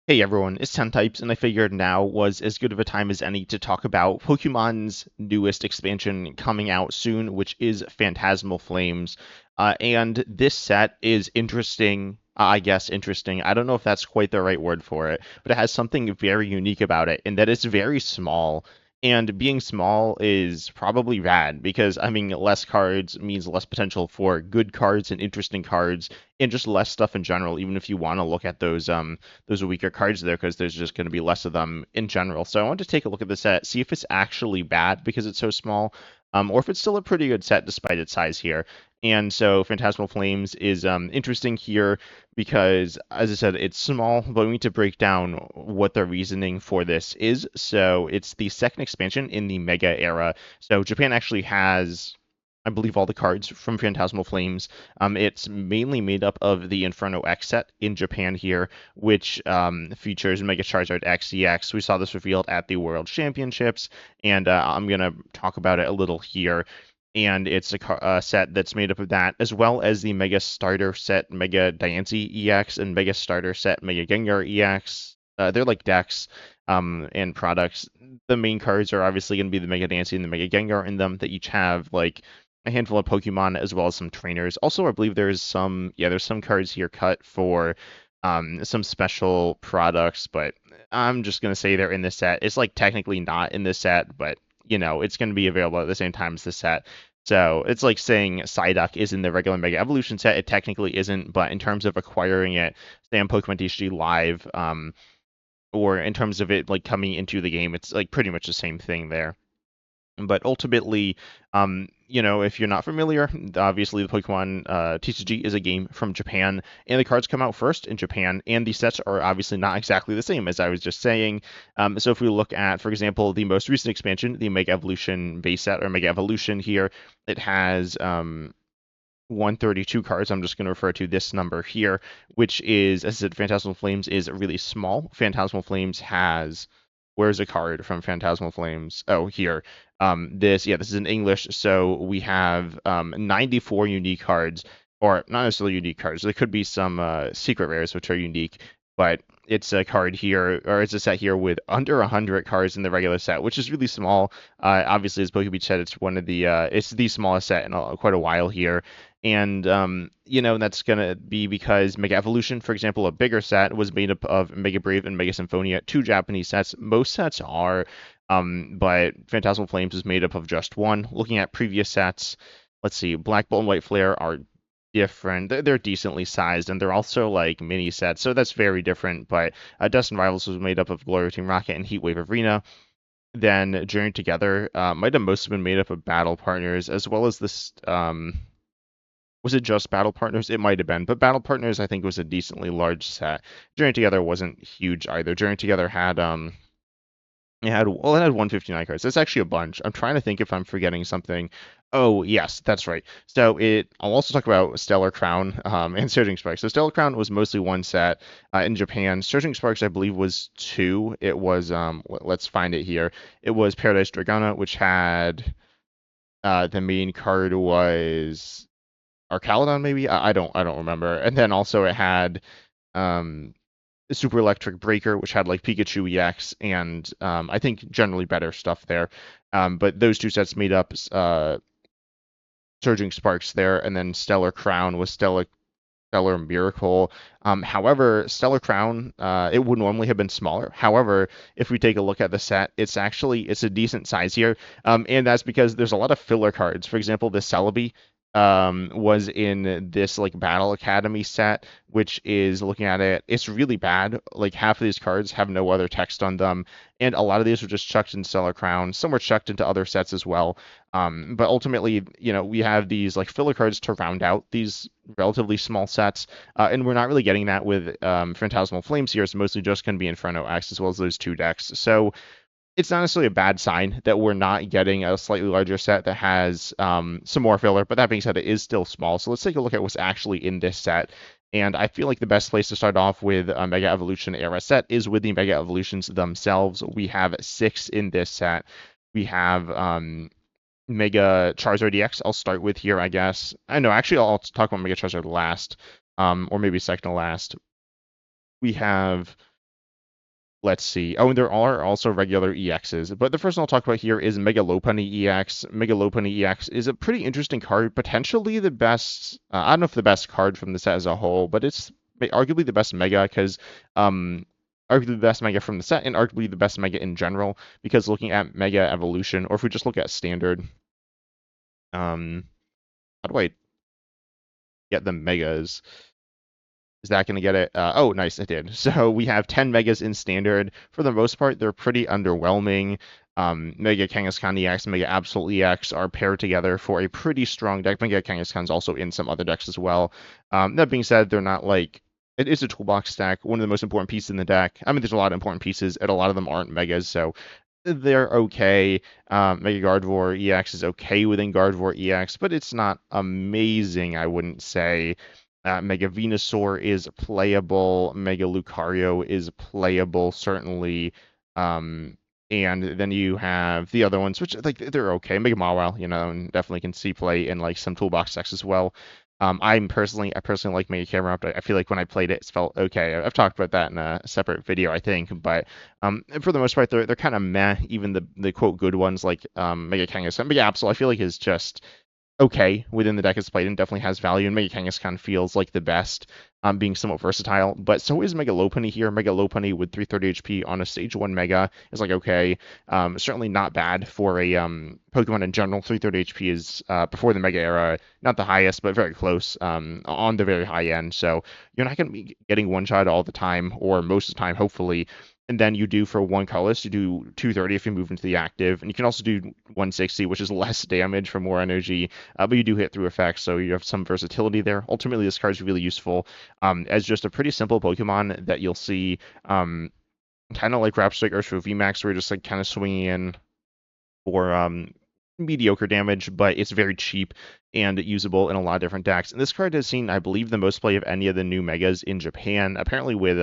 Hey everyone, it's 10 Types, and I figured now was as good of a time as any to talk about Pokemon's newest expansion coming out soon, which is Phantasmal Flames. And this set is interesting, I guess interesting. I don't know if that's quite the right word for it, but it has something very unique about it in that it's very small. And being small is probably bad because, I mean, less cards means less potential for good cards and interesting cards and just less stuff in general, even if you want to look at those weaker cards there because there's just going to be less of them in general. So I want to take a look at the set, see if it's actually bad because it's so small, or if it's still a pretty good set despite its size here. And so Phantasmal Flames is interesting here because, as I said, it's small, but we need to break down what the reasoning for this is. So it's the second expansion in the Mega era. So Japan actually has, I believe, all the cards from Phantasmal Flames. It's mainly made up of the Inferno X set in Japan here, which features Mega Charizard X EX. We saw this revealed at the World Championships, and I'm going to talk about it a little here. And it's a set that's made up of that, as well as the Mega Starter set Mega Diancie EX and Mega Starter set Mega Gengar EX. They're like decks and products. The main cards are obviously going to be the Mega Diancie and the Mega Gengar in them that each have like a handful of Pokemon as well as some trainers. Also, I believe there's some cards here cut for some special products, but I'm just gonna say they're in this set. It's like technically not in this set, but it's gonna be available at the same time as the set. So it's like saying Psyduck is in the regular Mega Evolution set. It technically isn't, but in terms of acquiring it, say on Pokemon TCG Live, or in terms of it like coming into the game, it's like pretty much the same thing there. But ultimately, if you're not familiar, obviously the Pokemon TCG is a game from Japan, and the cards come out first in Japan, and the sets are obviously not exactly the same, as I was just saying. So if we look at, for example, the most recent expansion, the Mega Evolution base set or Mega Evolution here, it has 132 cards. I'm just going to refer to this number here, which is, as I said, Phantasmal Flames is really small. Phantasmal Flames has, where's a card from Phantasmal Flames? Oh, here. This is in English. So we have 94 unique cards, or not necessarily unique cards. There could be some secret rares which are unique, but it's a card here, or it's a set here with under 100 cards in the regular set, which is really small. Obviously, as Pokebeach said, it's the smallest set in quite a while here. And that's gonna be because Mega Evolution, for example, a bigger set, was made up of Mega Brave and Mega Symphonia, two Japanese sets. Most sets are, but Phantasmal Flames is made up of just one. Looking at previous sets, let's see, Black Bolt and White Flare are different. They're decently sized, and they're also like mini sets, so that's very different. But Dust and Rivals was made up of Glory Team Rocket and Heatwave Arena. Then Journey Together might have mostly been made up of battle partners, as well as this. Was it just Battle Partners? It might have been, but Battle Partners I think was a decently large set. Journey Together wasn't huge either. Journey Together had it had 159 cards. That's actually a bunch. I'm trying to think if I'm forgetting something. Oh yes, that's right. So I'll also talk about Stellar Crown and Surging Sparks. So Stellar Crown was mostly one set in Japan. Surging Sparks I believe was two. It was let's find it here. It was Paradise Dragona, which had the main card was Arcaludon maybe. I don't remember. And then also it had um Super Electric Breaker, which had like Pikachu EX and I think generally better stuff there. But those two sets made up Surging Sparks there, and then Stellar Crown was Stellar Miracle. However, Stellar Crown, it would normally have been smaller. However, if we take a look at the set, it's a decent size here, and that's because there's a lot of filler cards. For example, the Celebi was in this like Battle Academy set, which is looking at it, it's really bad. Like half of these cards have no other text on them, and a lot of these were just chucked in Stellar Crown. Some were chucked into other sets as well. But ultimately, we have these like filler cards to round out these relatively small sets, and we're not really getting that with Phantasmal Flames here. It's mostly just going to be Inferno X as well as those two decks. So it's not necessarily a bad sign that we're not getting a slightly larger set that has some more filler. But that being said, it is still small. So let's take a look at what's actually in this set. And I feel like the best place to start off with a Mega Evolution era set is with the Mega Evolutions themselves. We have 6 in this set. We have Mega Charizard EX. I'll start with here, I guess. I know, actually, I'll talk about Mega Charizard last, or maybe second to last. We have Let's see. Oh, and there are also regular EXs, but the first one I'll talk about here is Mega Lopunny EX. Mega Lopunny EX is a pretty interesting card, potentially the best. I don't know if the best card from the set as a whole, but it's arguably the best Mega because, um, arguably the best Mega from the set, and arguably the best Mega in general. Because looking at Mega Evolution, or if we just look at Standard, um, how do I get the Megas? Is that going to get it? Oh, nice, it did. So we have 10 megas in standard. For the most part, they're pretty underwhelming. Mega Kangaskhan EX, Mega Absol EX are paired together for a pretty strong deck. Mega Kangaskhan's also in some other decks as well. That being said, they're not like it is a toolbox deck, one of the most important pieces in the deck. I mean, there's a lot of important pieces, and a lot of them aren't megas, so they're okay. Mega Gardevoir EX is okay within Gardevoir EX, but it's not amazing, I wouldn't say. Mega Venusaur is playable. Mega Lucario is playable, certainly. Um, and then you have the other ones, which like they're okay. Mega Mawile, and definitely can see play in like some toolbox decks as well. I personally like Mega Camerupt. I feel like when I played it, it felt okay. I've talked about that in a separate video, I think. But for the most part, they're kind of meh. Even the quote good ones like Mega Kangaskhan, Mega Absol, I feel like is just okay within the deck it's played and definitely has value. And Mega Kangaskhan feels like the best, being somewhat versatile. But so is Mega Lopunny here. Mega Lopunny with 330 HP on a Stage 1 Mega is like okay. Certainly not bad for a Pokemon in general. 330 HP is before the Mega era, not the highest, but very close, on the very high end. So you're not going to be getting one shot all the time, or most of the time, hopefully. And then you do for one colorless, you do 230 if you move into the active, and you can also do 160, which is less damage for more energy, but you do hit through effects, so you have some versatility there. Ultimately, this card is really useful as just a pretty simple Pokemon that you'll see, kind of like Rapstrike Urshifu VMAX, where you're just like kind of swinging in for mediocre damage, but it's very cheap and usable in a lot of different decks. And this card has seen, I believe, the most play of any of the new Megas in Japan, apparently with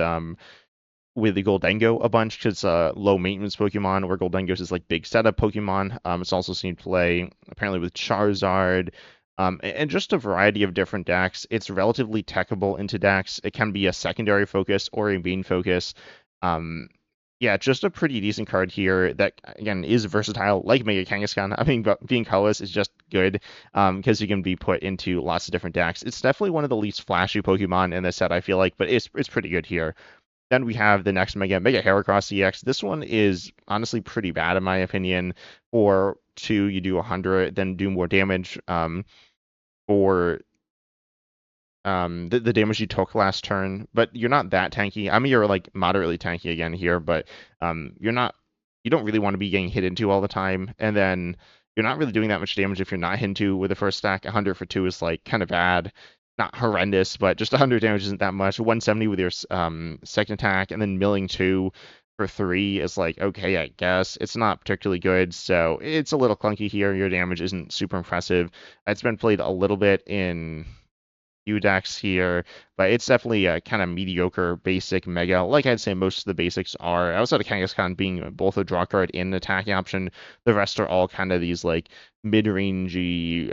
the Goldengo a bunch because low maintenance Pokemon, where Goldengos is like big setup Pokemon. It's also seen play apparently with Charizard, and just a variety of different decks. It's relatively techable into decks. It can be a secondary focus or a main focus. Um, yeah, just a pretty decent card here that again is versatile, like Mega Kangaskhan. I mean, but being colorless is just good because you can be put into lots of different decks. It's definitely one of the least flashy Pokemon in this set, I feel like, but it's pretty good here. Then we have the next Mega Heracross EX. This one is honestly pretty bad in my opinion. For two, you do 100, then do more damage. For the damage you took last turn, but you're not that tanky. I mean, you're like moderately tanky again here, but you're not. You don't really want to be getting hit into all the time, and then you're not really doing that much damage if you're not hit into with the first stack. 100 for two is like kind of bad, not horrendous, but just 100 damage isn't that much. 170 with your second attack, and then milling two for three is like okay, I guess it's not particularly good. So it's a little clunky here. Your damage isn't super impressive. It's been played a little bit in decks here, but it's definitely a kind of mediocre basic Mega. Like I'd say most of the basics are, outside of Kangaskhan being both a draw card and an attacking option, the rest are all kind of these like mid-rangey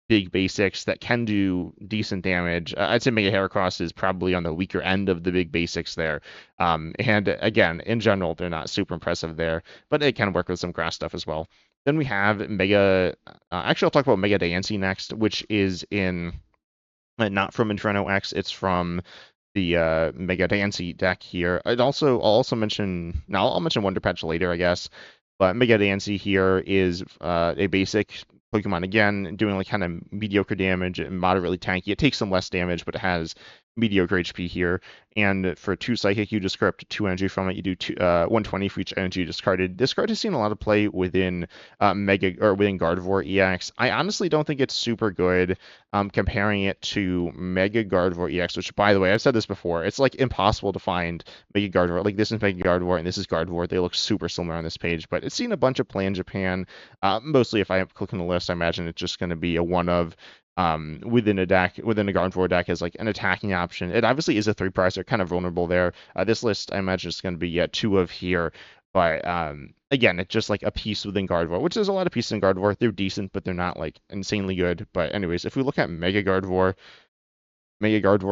big basics that can do decent damage. I'd say Mega Heracross is probably on the weaker end of the big basics there. And again, in general, they're not super impressive there, but it can work with some grass stuff as well. Then we have Mega, actually I'll talk about Mega Diancie next, which is in not from Inferno X, it's from the Mega Diancie deck here. I'll also mention, now I'll mention Wonder Patch later, I guess, but Mega Diancie here is a basic Pokemon again, doing like kind of mediocre damage and moderately tanky. It takes some less damage, but it has mediocre HP here. And for two Psychic, you discard up to 2 energy from it. You do 120 for each energy discarded. This card has seen a lot of play within within Gardevoir EX. I honestly don't think it's super good. Comparing it to Mega Gardevoir EX, which by the way, I've said this before, it's like impossible to find Mega Gardevoir. Like this is Mega Gardevoir and this is Gardevoir. They look super similar on this page, but it's seen a bunch of play in Japan. Mostly if I click on the list, I imagine it's just going to be a one of within a Gardevoir deck as like an attacking option. It obviously is a 3 pricer, kind of vulnerable there. This list, I imagine, is going to be 2 of here. But again, it's just like a piece within Gardevoir, which there's a lot of pieces in Gardevoir. They're decent, but they're not like insanely good. But anyways, if we look at Mega Gardevoir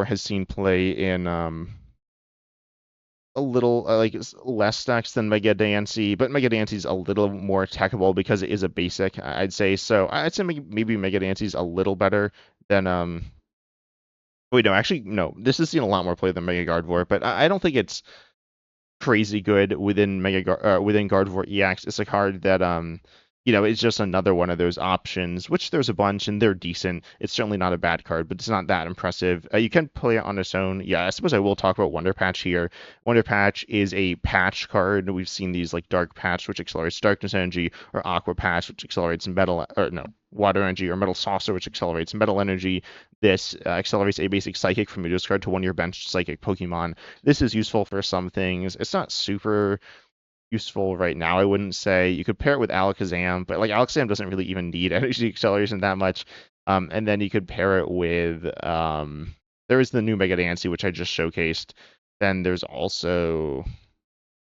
has seen play in a little less stacks than Mega Dancy, but Mega Dancy's a little more techable because it is a basic, I'd say. So I'd say maybe Mega Dancy's a little better than wait, no, actually no. This has seen a lot more play than Mega Gardevoir, but I don't think it's crazy good within within Gardevoir EX. It's a card that it's just another one of those options, which there's a bunch and they're decent. It's certainly not a bad card, but it's not that impressive. You can play it on its own. Yeah, I suppose I will talk about Wonder Patch here. Wonder Patch is a patch card. We've seen these like Dark Patch, which accelerates Darkness Energy, or Aqua Patch, which accelerates Metal, or no, Water Energy, or Metal Saucer, which accelerates Metal Energy. This accelerates a basic Psychic from your discard to one of your bench Psychic Pokemon. This is useful for some things. It's not super useful right now, I wouldn't say. You could pair it with Alakazam, but like Alakazam doesn't really even need energy acceleration that much. And then you could pair it with there is the new Mega Dancy, which I just showcased. Then there's also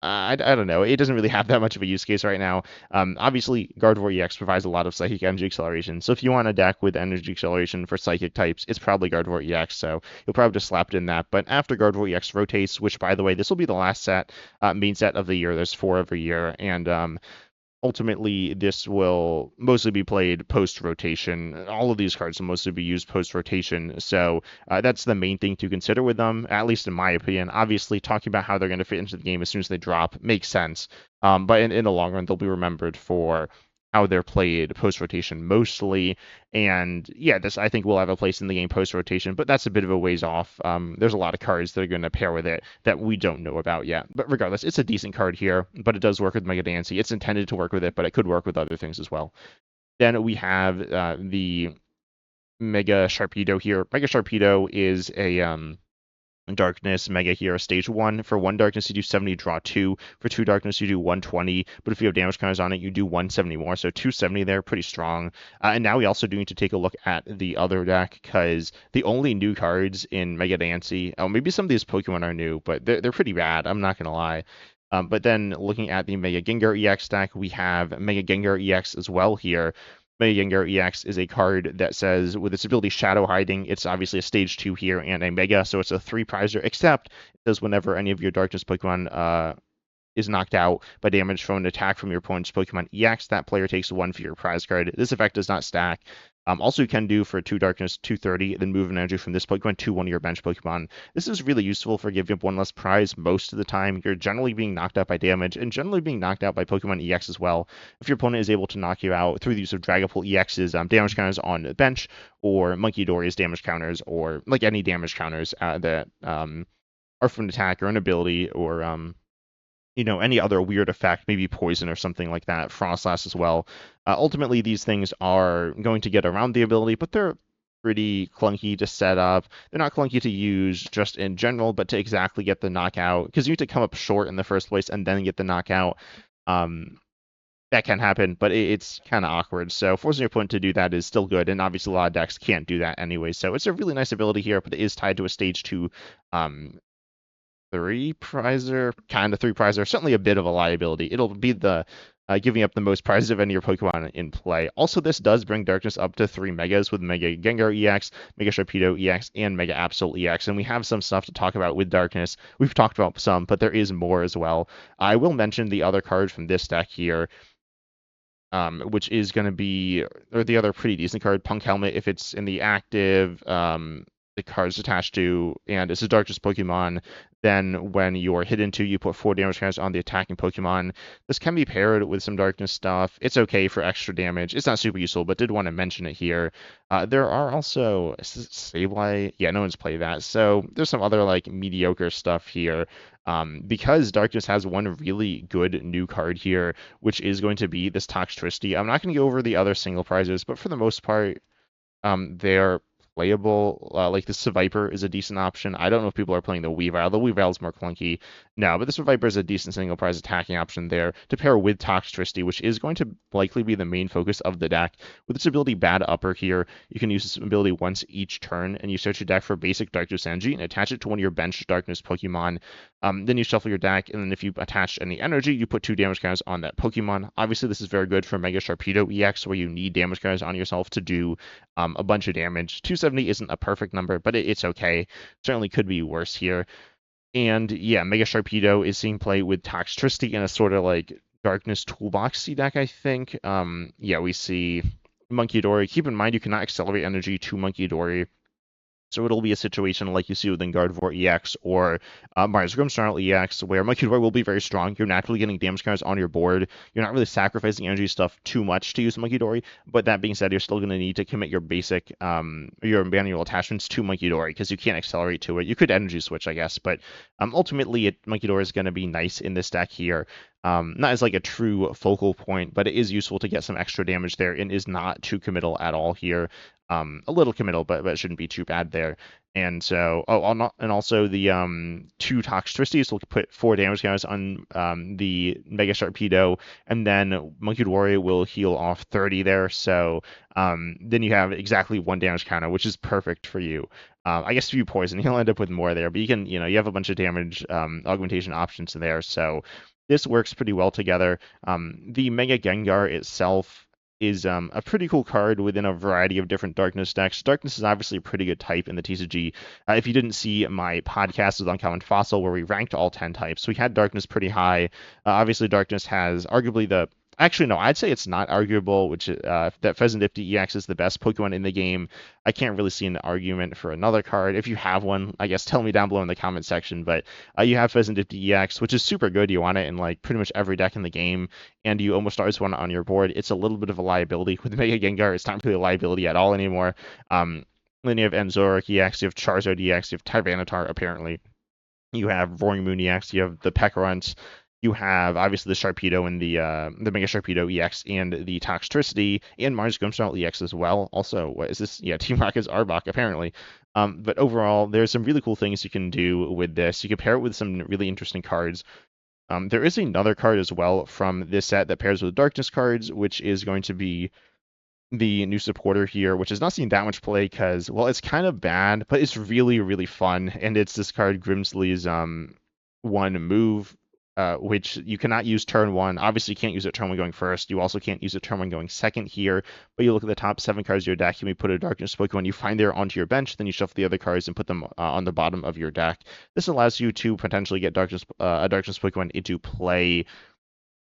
I don't know. It doesn't really have that much of a use case right now. Obviously, Gardevoir EX provides a lot of Psychic Energy Acceleration. So if you want a deck with Energy Acceleration for Psychic types, it's probably Gardevoir EX. So you'll probably just slap it in that. But after Gardevoir EX rotates, which by the way, this will be the last main set of the year. There's 4 every year, and ultimately this will mostly be played post rotation. All of these cards will mostly be used post rotation, so that's the main thing to consider with them, at least in my opinion. Obviously, talking about how they're going to fit into the game as soon as they drop makes sense, but in the long run they'll be remembered for how they're played post rotation mostly. And yeah, this I think will have a place in the game post rotation, but that's a bit of a ways off. There's a lot of cards that are going to pair with it that we don't know about yet. But regardless, it's a decent card here, but it does work with Mega Dancy. It's intended to work with it, but it could work with other things as well. Then we have the Mega Sharpedo here. Mega Sharpedo is a Darkness Mega Hero Stage 1. For 1 Darkness, you do 70, draw 2. For 2 Darkness, you do 120. But if you have damage counters on it, you do 170 more. So 270 there, pretty strong. And now we also do need to take a look at the other deck, because the only new cards in Mega Dancy, oh, maybe some of these Pokemon are new, but they're pretty bad. I'm not going to lie. But then looking at the Mega Gengar EX deck, we have Mega Gengar EX as well here. Mega Gengar EX is a card that says, with its ability Shadow Hiding, it's obviously a Stage 2 here and a Mega, so it's a 3-prizer, except it says whenever any of your Darkness Pokemon is knocked out by damage from an attack from your opponent's Pokemon EX, that player takes 1 for your prize card. This effect does not stack. Also, you can do for 2 Darkness, 230, then move an energy from this Pokemon to one of your bench Pokemon. This is really useful for giving up 1 less prize most of the time. You're generally being knocked out by damage, and generally being knocked out by Pokemon EX as well. If your opponent is able to knock you out through the use of Dragapult EX's damage counters on the bench, or Monkey Dory's damage counters, or like any damage counters that are from an attack or an ability, or any other weird effect, maybe poison or something like that, Frostlass as well. Ultimately, these things are going to get around the ability, but they're pretty clunky to set up. They're not clunky to use just in general, but to exactly get the knockout, because you need to come up short in the first place and then get the knockout. That can happen, but it's kind of awkward. So forcing your opponent to do that is still good, and obviously a lot of decks can't do that anyway. So it's a really nice ability here, but it is tied to a stage 2 3-prizer, kind of 3-prizer, certainly a bit of a liability. It'll be the giving up the most prizes of any of your Pokemon in play. Also, this does bring Darkness up to 3 Megas with Mega Gengar EX, Mega Sharpedo EX, and Mega Absol EX. And we have some stuff to talk about with Darkness. We've talked about some, but there is more as well. I will mention the other cards from this deck here, which is going to be, or the other pretty decent card, Punk Helmet, if it's in the active, the card's attached to, and it's a Darkness Pokemon. Then when you're hit into, you put 4 damage counters on the attacking Pokemon. This can be paired with some Darkness stuff. It's okay for extra damage. It's not super useful, but did want to mention it here. There are also Sableye. Yeah, no one's played that. So there's some other like mediocre stuff here. Because Darkness has one really good new card here, which is going to be this Toxtricity. I'm not going to go over the other single prizes, but for the most part, they're playable. Like the Seviper is a decent option. I don't know if people are playing the Weavile. The Weavile is more clunky. No, but the Seviper is a decent single prize attacking option there to pair with Toxtricity, which is going to likely be the main focus of the deck. With its ability Bad Upper here, you can use this ability once each turn, and you search your deck for basic Darkness Energy and attach it to one of your bench Darkness Pokemon. Then you shuffle your deck, and then if you attach any energy, you put 2 damage counters on that Pokemon. Obviously, this is very good for Mega Sharpedo EX, where you need damage counters on yourself to do a bunch of damage. 270 isn't a perfect number, but it's okay. Certainly could be worse here. And yeah, Mega Sharpedo is seeing play with Toxtricity in a sort of like Darkness Toolboxy deck, I think. Yeah, we see Monkey Dory. Keep in mind you cannot accelerate energy to Monkey Dory. So it'll be a situation like you see within Gardevoir EX or Mars Grimmsnarl EX, where Monkey Dwarf will be very strong. You're naturally getting damage cards on your board. You're not really sacrificing energy stuff too much to use Monkey Dory. But that being said, you're still going to need to commit your basic, your manual attachments to Monkey Dory because you can't accelerate to it. You could energy switch, I guess, but ultimately, Monkey Dory is going to be nice in this deck here. Not as like a true focal point, but it is useful to get some extra damage there and is not too committal at all here. A little committal, but it shouldn't be too bad there. And so, and also the two Toxtricities will put 4 damage counters on the Mega Sharpedo, and then Monkey Warrior will heal off 30 there. So then you have exactly 1 damage counter, which is perfect for you. I guess if you poison, you'll end up with more there, but you can, you have a bunch of damage augmentation options there. So this works pretty well together. The Mega Gengar itself is a pretty cool card within a variety of different Darkness decks. Darkness is obviously a pretty good type in the TCG. If you didn't see my podcast with Uncommon Fossil where we ranked all 10 types, we had Darkness pretty high. Obviously, Darkness has arguably the Actually, no, I'd say it's not arguable, which that Pheasantipti EX is the best Pokemon in the game. I can't really see an argument for another card. If you have one, I guess tell me down below in the comment section. But you have Pheasantipti EX, which is super good. You want it in like pretty much every deck in the game, and you almost always want it on your board. It's a little bit of a liability. With Mega Gengar, it's not really a liability at all anymore. Then you have Enzoric EX, you have Charizard EX, you have Tyranitar apparently. You have Roaring Moon EX, you have the Pekkarunt, you have obviously the Sharpedo and the Mega Sharpedo EX and the Toxtricity and Mars Grimmsnarl EX as well. Also, what is this? Yeah, Team Rocket's Arbok apparently. But overall, there's some really cool things you can do with this. You can pair it with some really interesting cards. There is another card as well from this set that pairs with Darkness cards, which is going to be the new supporter here, which is not seeing that much play because, well, it's kind of bad, but it's really, really fun. And it's this card, Grimsley's one move, which you cannot use turn 1. Obviously, you can't use it turn 1 going first. You also can't use it turn 1 going second here. But you look at the top 7 cards of your deck, you may put a Darkness Pokemon you find there onto your bench, then you shuffle the other cards and put them on the bottom of your deck. This allows you to potentially get a Darkness Pokemon into play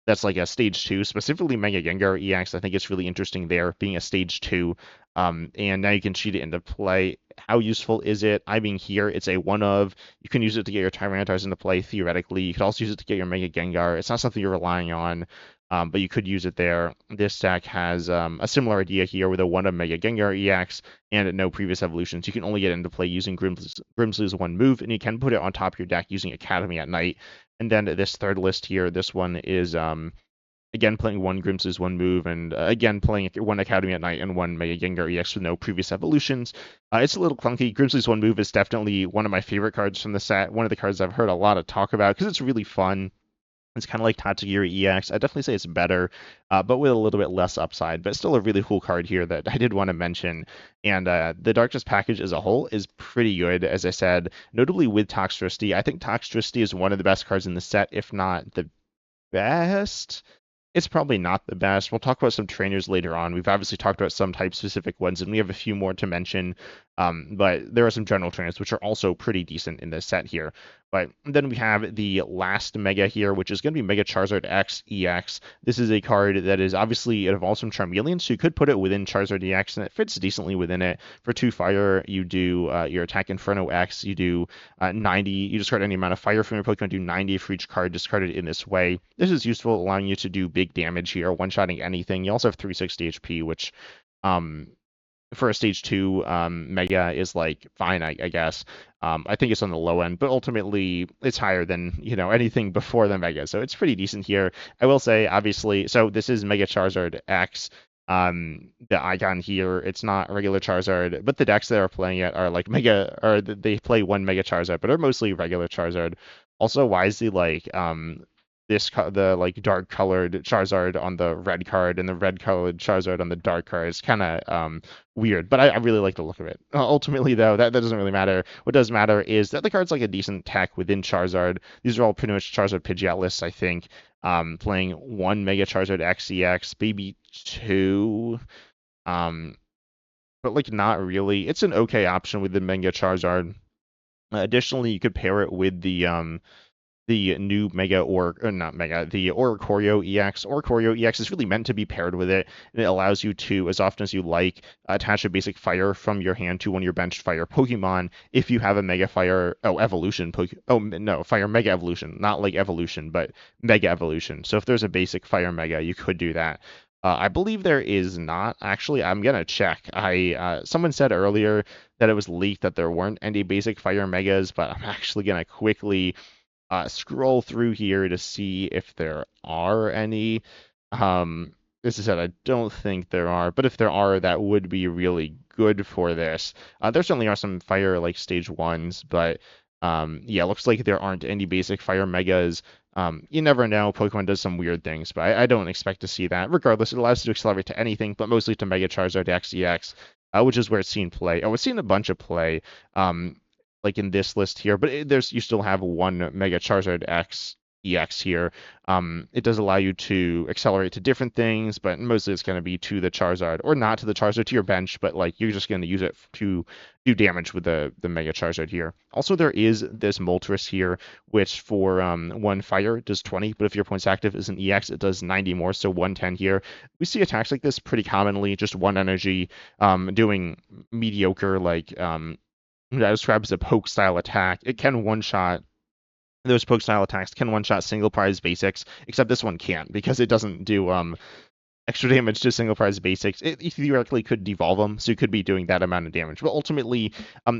that's like a stage 2, specifically Mega Gengar EX. I think it's really interesting there being a stage 2. And now you can cheat it into play. How useful is it? I mean, here it's a one of. You can use it to get your Tyranitars into play theoretically. You could also use it to get your Mega Gengar. It's not something you're relying on, but you could use it there. This deck has a similar idea here with a one of Mega Gengar EX and no previous evolutions. You can only get into play using Grimsley's one move, and you can put it on top of your deck using Academy at night. And then this third list here, this one is again playing one Grimsley's one move, and again playing one Academy at night and one Mega Gengar EX with no previous evolutions. It's a little clunky. Grimsley's one move is definitely one of my favorite cards from the set. One of the cards I've heard a lot of talk about because it's really fun. It's kind of like Tatsugiri EX. I definitely say it's better, but with a little bit less upside, but still a really cool card here that I did want to mention. And the Darkness package as a whole is pretty good, as I said, notably with Toxtricity. I think Toxtricity is one of the best cards in the set, if not the best. It's probably not the best. We'll talk about some trainers later on. We've obviously talked about some type-specific ones, and we have a few more to mention. But there are some general trainers, which are also pretty decent in this set here. But then we have the last Mega here, which is going to be Mega Charizard X EX. This is a card that is obviously, it evolves from Charmeleon, so you could put it within Charizard EX, and it fits decently within it. For 2 fire, you do your attack Inferno X, you do 90, you discard any amount of fire from your Pokemon, do 90 for each card discarded in this way. This is useful, allowing you to do big damage here, one-shotting anything. You also have 360 HP, which for a stage 2 Mega is like fine, I guess. I think it's on the low end, but ultimately it's higher than anything before the Mega, so it's pretty decent here. I will say, obviously, so this is Mega Charizard X. The icon here, it's not regular Charizard, but the decks that are playing it are like Mega, or they play one Mega Charizard, but are mostly regular Charizard. Also, why is the like the like dark colored Charizard on the red card and the red colored Charizard on the dark card is kind of weird, but I really like the look of it. Ultimately, though, that doesn't really matter. What does matter is that the card's like a decent tech within Charizard. These are all pretty much Charizard Pidgeot lists, I think. Playing one Mega Charizard X EX, maybe 2, but like not really. It's an okay option with the Mega Charizard. Additionally, you could pair it with the new Mega or not Mega, the Oricorio EX. Oricorio EX is really meant to be paired with it, and it allows you to, as often as you like, attach a basic fire from your hand to one of your benched fire Pokemon if you have a Mega Fire, Evolution, no, Fire Mega Evolution, not like Evolution, but Mega Evolution. So if there's a basic Fire Mega, you could do that. I believe there is not. Actually, I'm gonna check. Someone said earlier that it was leaked that there weren't any basic Fire Megas, but I'm actually gonna quickly scroll through here to see if there are any. Um, as I said, I don't think there are, but if there are, that would be really good for this. There certainly are some fire like stage ones, but yeah, looks like there aren't any basic fire megas. You never know. Pokemon does some weird things, but I don't expect to see that. Regardless, it allows you to accelerate to anything, but mostly to Mega Charizard X EX, which is where it's seen play. Oh, it's seen a bunch of play. Like in this list here, but there's you still have one Mega Charizard X EX here. It does allow you to accelerate to different things, but mostly it's going to be to the Charizard or not to the Charizard, to your bench, but like you're just going to use it to do damage with the Mega Charizard here. Also, there is this Moltres here, which for one fire does 20, but if your points active is an EX, it does 90 more, so 110 here. We see attacks like this pretty commonly, just one energy, doing mediocre like that describes a poke style attack. It can one shot. Those poke style attacks can one shot single prize basics, except this one can't because it doesn't do extra damage to single prize basics. It theoretically could devolve them, so you could be doing that amount of damage. But ultimately,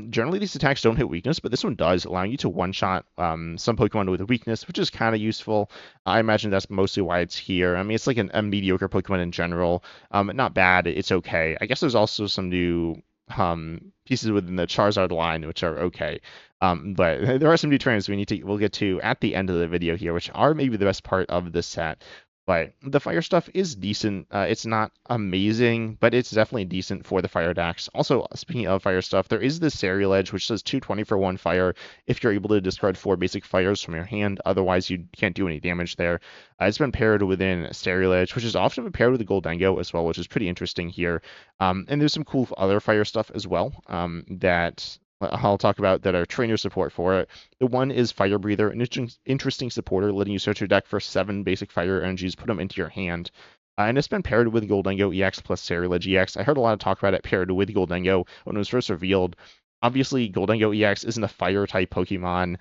generally these attacks don't hit weakness, but this one does, allowing you to one shot some Pokemon with a weakness, which is kind of useful. I imagine that's mostly why it's here. I mean, it's like a mediocre Pokemon in general. Not bad. It's okay. I guess there's also some new pieces within the Charizard line which are okay. But there are some new trainers we'll get to at the end of the video here, which are maybe the best part of the set. But the fire stuff is decent. It's not amazing, but it's definitely decent for the fire decks. Also, speaking of fire stuff, there is this Serial Edge, which says 220 for one fire if you're able to discard 4 basic fires from your hand. Otherwise, you can't do any damage there. It's been paired within Serial Edge, which is often been paired with the Goldengo as well, which is pretty interesting here. And there's some cool other fire stuff as well that I'll talk about that are trainer support for it. The one is Fire Breather, an interesting supporter, letting you search your deck for 7 basic fire energies, put them into your hand. And it's been paired with Goldengo EX plus Ceruledge EX. I heard a lot of talk about it paired with Goldengo when it was first revealed. Obviously, Goldengo EX isn't a fire type Pokemon,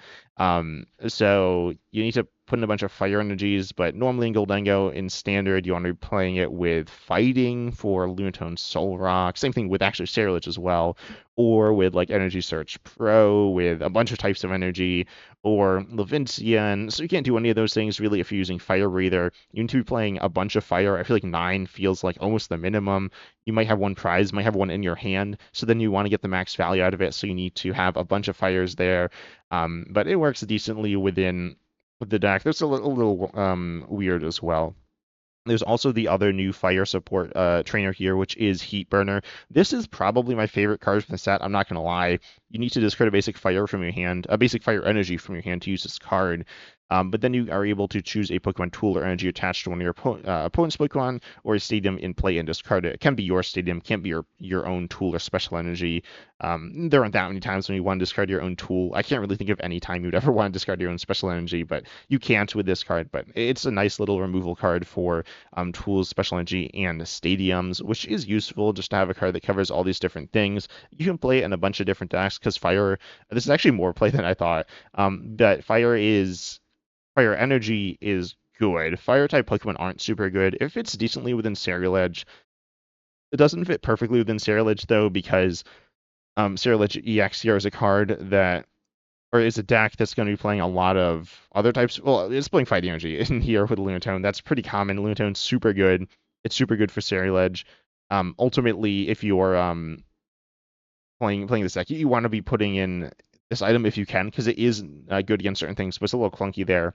so you need to put in a bunch of fire energies, but normally in Goldengo, in standard, you want to be playing it with Fighting for Lunatone Soul Rock, same thing with actually Ceruledge as well, or with like Energy Search Pro with a bunch of types of energy, or Levincian. So you can't do any of those things really if you're using Fire Breather. You need to be playing a bunch of fire. I feel like 9 feels like almost the minimum. You might have one prize, might have one in your hand, so then you want to get the max value out of it, so you need to have a bunch of fires there. But it works decently within the deck. There's a little weird as well. There's also the other new fire support trainer here, which is Heat Burner. This is probably my favorite card from the set. I'm not going to lie. You need to discard a basic fire from your hand, a basic fire energy from your hand to use this card. But then you are able to choose a Pokemon tool or energy attached to one of your opponent's Pokemon or a stadium in play and discard it. It can be your stadium, can't be your own tool or special energy. There aren't that many times when you want to discard your own tool. I can't really think of any time you'd ever want to discard your own special energy, but you can't with this card. But it's a nice little removal card for tools, special energy, and stadiums, which is useful just to have a card that covers all these different things. You can play it in a bunch of different decks because fire, this is actually more play than I thought. But fire energy is good. Fire type Pokemon aren't super good. It fits decently within Serial Edge. It doesn't fit perfectly within Serial Edge though, because Serial Edge EX here is a card that, or is a deck that's going to be playing a lot of other types. Well, it's playing Fight Energy in here with Lunatone. That's pretty common. Lunatone's super good. It's super good for Serial Edge. Ultimately, if you're playing this deck, you want to be putting in this item if you can, because it is good against certain things, but it's a little clunky there.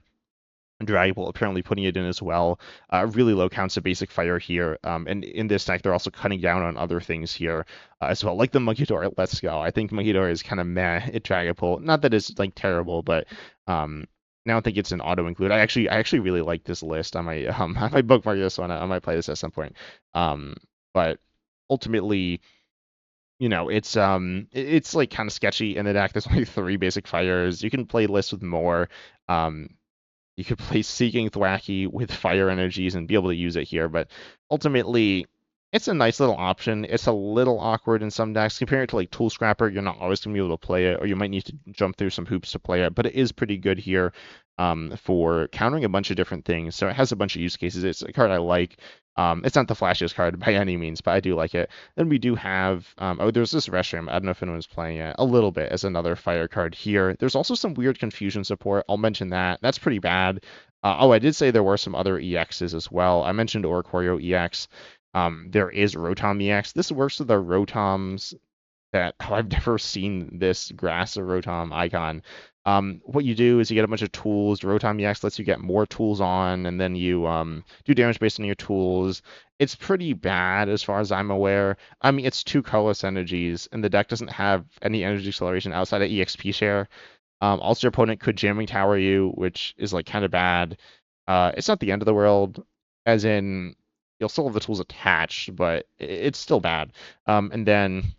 Dragapult apparently putting it in as well. Really low counts of basic fire here. And in this deck, they're also cutting down on other things here as well, like the Munkidora. Let's go. I think Munkidora is kind of meh at Dragapult. Not that it's like terrible, but I don't think it's an auto include. I actually really like this list. I might bookmark this one. I might play this at some point. But ultimately, it's like kind of sketchy in the deck. There's only three basic fighters. You can play lists with more. Um, you could play Seeking Thwacky with fire energies and be able to use it here, but ultimately, it's a nice little option. It's a little awkward in some decks. Comparing it to like Tool Scrapper, you're not always going to be able to play it, or you might need to jump through some hoops to play it, but it is pretty good here for countering a bunch of different things. So it has a bunch of use cases. It's a card I like. It's not the flashiest card by any means, but I do like it. Then we do have, there's this Restroom. I don't know if anyone's playing it a little bit as another fire card here. There's also some weird confusion support. I'll mention that. That's pretty bad. I did say there were some other EXs as well. I mentioned Oricorio EX. There is Rotom EX. This works with the Rotoms that I've never seen this grass or Rotom icon. What you do is you get a bunch of tools. Rotom EX lets you get more tools on, and then you do damage based on your tools. It's pretty bad as far as I'm aware. I mean, it's two colorless energies, and the deck doesn't have any energy acceleration outside of EXP share. Also, your opponent could jamming tower you, which is like kind of bad. It's not the end of the world, as in you'll still have the tools attached, but it's still bad. And then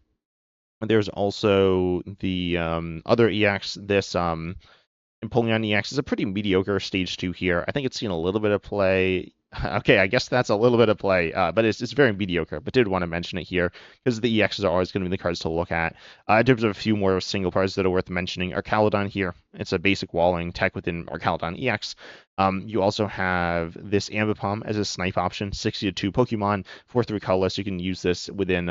there's also the other EX. This Empoleon EX is a pretty mediocre stage 2 here. I think it's seen a little bit of play. Okay, I guess that's a little bit of play, but it's very mediocre. But did want to mention it here because the EXs are always going to be the cards to look at. In terms of a few more single cards that are worth mentioning, Archaludon here. It's a basic walling tech within Archaludon EX. You also have this Ambipom as a snipe option, 60 to 2 Pokemon, 4/3 colorless. You can use this within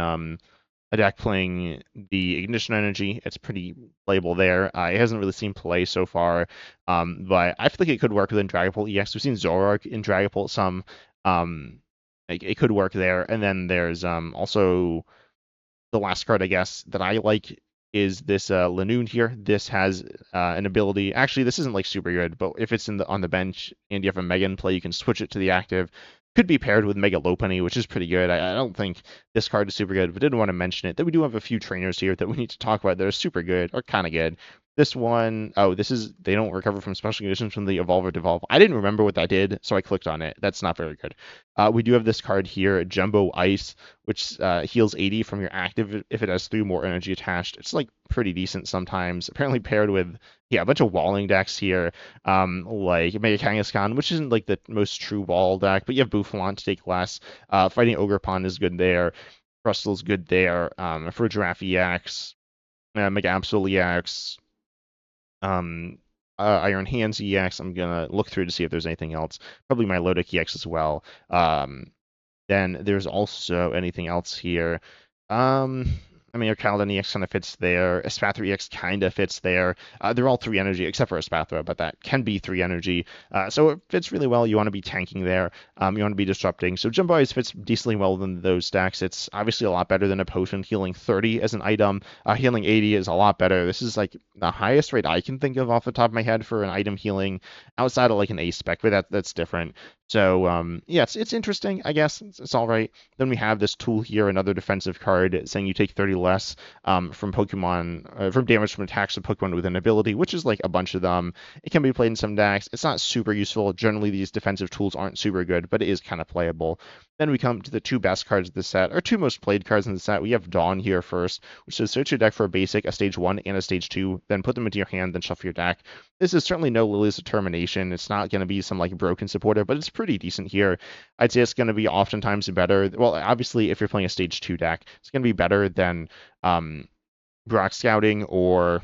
a deck playing the Ignition Energy. It's pretty playable there. It hasn't really seen play so far, but I feel like it could work within Dragapult EX. We've seen Zoroark in Dragapult some. It could work there. And then there's also the last card, I guess, that I like is this Lanoon here. This has an ability. Actually, this isn't like super good, but if it's on the bench and you have a Mega in play, you can switch it to the active. Could be paired with Mega Lopunny, which is pretty good. I don't think this card is super good, but didn't want to mention it. Then we do have a few trainers here that we need to talk about that are super good or kind of good. This one, they don't recover from special conditions from the Evolve or Devolve. I didn't remember what that did, so I clicked on it. That's not very good. We do have this card here, Jumbo Ice, which heals 80 from your active if it has 3 more energy attached. It's like pretty decent sometimes. Apparently paired with a bunch of walling decks here, like Mega Kangaskhan, which isn't like the most true wall deck, but you have Bouffalon to take less. Fighting Ogerpon is good there. Crustal's good there. For Giraffe EX, Mega Absol EX, Iron Hands EX. I'm gonna look through to see if there's anything else. Probably my Milotic EX as well. Then there's also anything else here. I mean, your Caledon EX kind of fits there. Espathra EX kind of fits there. They're all 3 energy, except for Espathra, but that can be 3 energy. So it fits really well. You want to be tanking there. You want to be disrupting. So Jumbo Ice fits decently well within those stacks. It's obviously a lot better than a potion. Healing 30 as an item. Healing 80 is a lot better. This is like the highest rate I can think of off the top of my head for an item healing outside of like an ace spec, but that's different. So yeah, it's interesting, I guess. It's all right. Then we have this tool here, another defensive card saying you take 30 less from Pokemon, from damage from attacks of Pokemon with an ability, which is like a bunch of them. It can be played in some decks. It's not super useful. Generally, these defensive tools aren't super good, but it is kind of playable. Then we come to the 2 best cards of the set, or 2 most played cards in the set. We have Dawn here first, which says search your deck for a basic, a stage 1, and a stage 2, then put them into your hand, then shuffle your deck. This is certainly no Lily's Determination. It's not going to be some like broken supporter, but it's pretty decent here. I'd say it's going to be oftentimes better. Well, obviously, if you're playing a stage 2 deck, it's going to be better than Brock Scouting or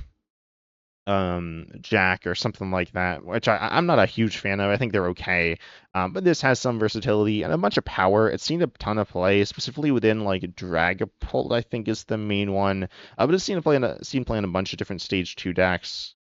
Jack or something like that, which I'm not a huge fan of. I think they're okay, but this has some versatility and a bunch of power. It's seen a ton of play, specifically within like Dragapult, I think is the main one. But it's seen play in a bunch of different stage 2 decks.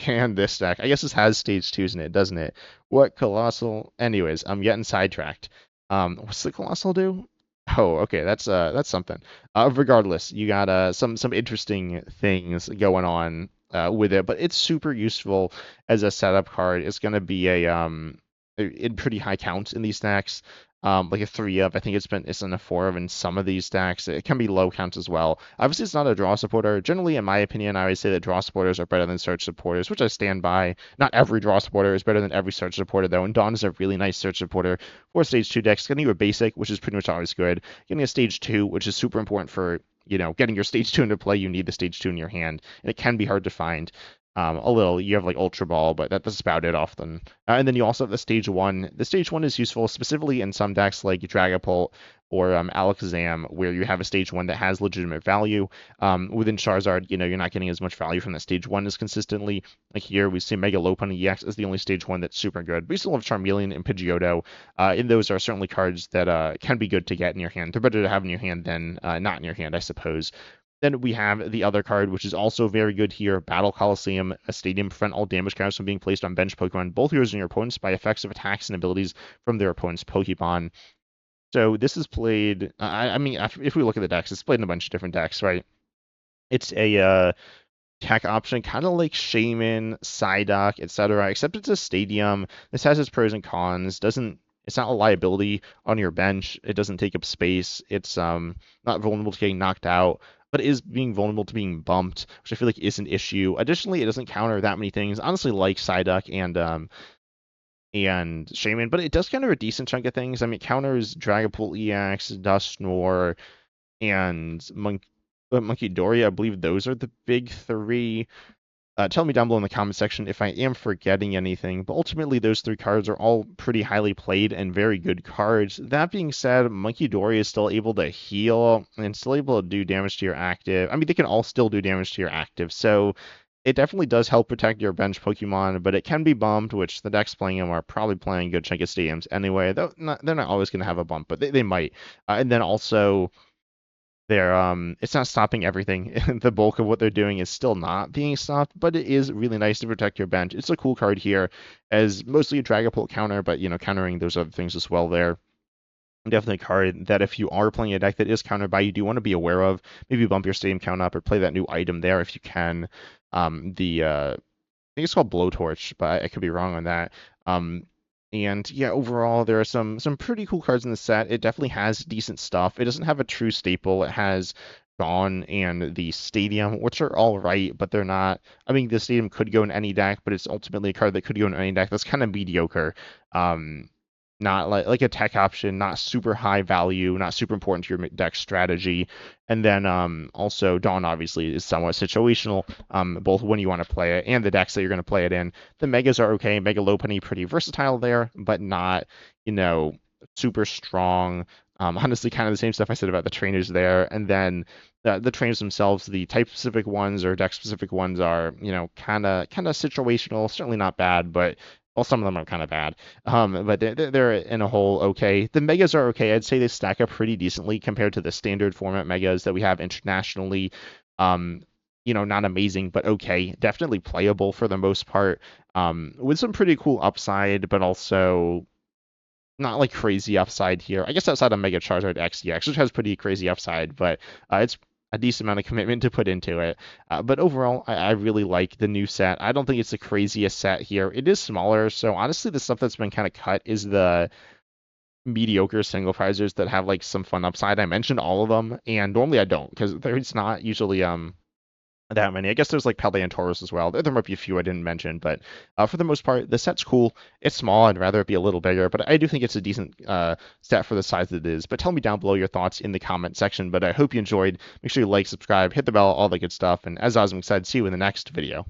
And this deck, I guess this has stage 2s in it, doesn't it? What Colossal? Anyways, I'm getting sidetracked. What's the Colossal do? Oh, okay, that's something. Regardless, you got some interesting things going on with it, but it's super useful as a setup card. It's gonna be in pretty high counts in these stacks. Like a 3 of, I think it's in a 4 of in some of these stacks. It can be low counts as well. Obviously, it's not a draw supporter. Generally, in my opinion, I always say that draw supporters are better than search supporters, which I stand by. Not every draw supporter is better than every search supporter, though, and Dawn is a really nice search supporter for stage 2 decks. Getting you a basic, which is pretty much always good. Getting a stage 2, which is super important for getting your stage 2 into play, you need the stage 2 in your hand, and it can be hard to find. A little, you have like Ultra Ball, but that's about it often. And then you also have the stage 1. The stage 1 is useful specifically in some decks like Dragapult or Alakazam, where you have a stage 1 that has legitimate value. Within Charizard, you're not getting as much value from that stage 1 as consistently. Like here, we see Mega Lopunny EX as the only stage 1 that's super good. We still have Charmeleon and Pidgeotto, and those are certainly cards that can be good to get in your hand. They're better to have in your hand than not in your hand, I suppose. Then we have the other card, which is also very good here, Battle Coliseum. A stadium prevent all damage counters from being placed on bench Pokemon, both yours and your opponents, by effects of attacks and abilities from their opponent's Pokemon. So this is played. I mean, if we look at the decks, it's played in a bunch of different decks, right? It's a tech option, kind of like Shaman, Psyduck, etc. Except it's a stadium. This has its pros and cons. It's not a liability on your bench. It doesn't take up space. It's not vulnerable to getting knocked out, but it is being vulnerable to being bumped, which I feel like is an issue. Additionally, it doesn't counter that many things. Honestly, like Psyduck and Shaman, but it does counter a decent chunk of things. I mean, it counters Dragapult EX, Dusknoir, and Monkey Dory. I believe those are the big three. Tell me down below in the comment section if I am forgetting anything, but ultimately those 3 cards are all pretty highly played and very good cards. That being said, Monkey Dory is still able to heal and still able to do damage to your active. I mean, they can all still do damage to your active, so it definitely does help protect your bench Pokemon, but it can be bumped, which the decks playing them are probably playing good chunk of stadiums anyway. They're not always going to have a bump, but they might. And then also it's not stopping everything. The bulk of what they're doing is still not being stopped, but it is really nice to protect your bench. It's a cool card here as mostly a Dragapult counter, but countering those other things as well there. Definitely a card that if you are playing a deck that is countered by, you do want to be aware of. Maybe bump your stadium count up or play that new item there if you can. I think it's called Blowtorch, but I could be wrong on that. And yeah, overall, there are some pretty cool cards in the set. It definitely has decent stuff. It doesn't have a true staple. It has Dawn and the Stadium, which are all right, but they're not. I mean, the Stadium could go in any deck, but it's ultimately a card that could go in any deck. That's kind of mediocre. Not like a tech option, not super high value, not super important to your deck strategy. And then also Dawn obviously is somewhat situational, both when you want to play it and the decks that you're going to play it in. The Megas are okay. Mega Lopunny pretty versatile there, but not, super strong. Honestly, kind of the same stuff I said about the trainers there. And then the trainers themselves, the type-specific ones or deck-specific ones are, kind of situational. Certainly not bad, but well, some of them are kind of bad, but they're in a whole okay. The Megas are okay. I'd say they stack up pretty decently compared to the standard format Megas that we have internationally. Not amazing, but okay. Definitely playable for the most part, with some pretty cool upside, but also not like crazy upside here. I guess outside of Mega Charizard X, which has pretty crazy upside, but it's a decent amount of commitment to put into it. But overall, I really like the new set. I don't think it's the craziest set here. It is smaller, so honestly, the stuff that's been kind of cut is the mediocre single prizers that have like some fun upside. I mentioned all of them, and normally I don't because there's not usually that many. I guess there's like Pele and Tauros as well. There might be a few I didn't mention, but for the most part, the set's cool. It's small. I'd rather it be a little bigger, but I do think it's a decent set for the size that it is. But tell me down below your thoughts in the comment section. But I hope you enjoyed. Make sure you like, subscribe, hit the bell, all that good stuff. And as always, I'm excited to see you in the next video.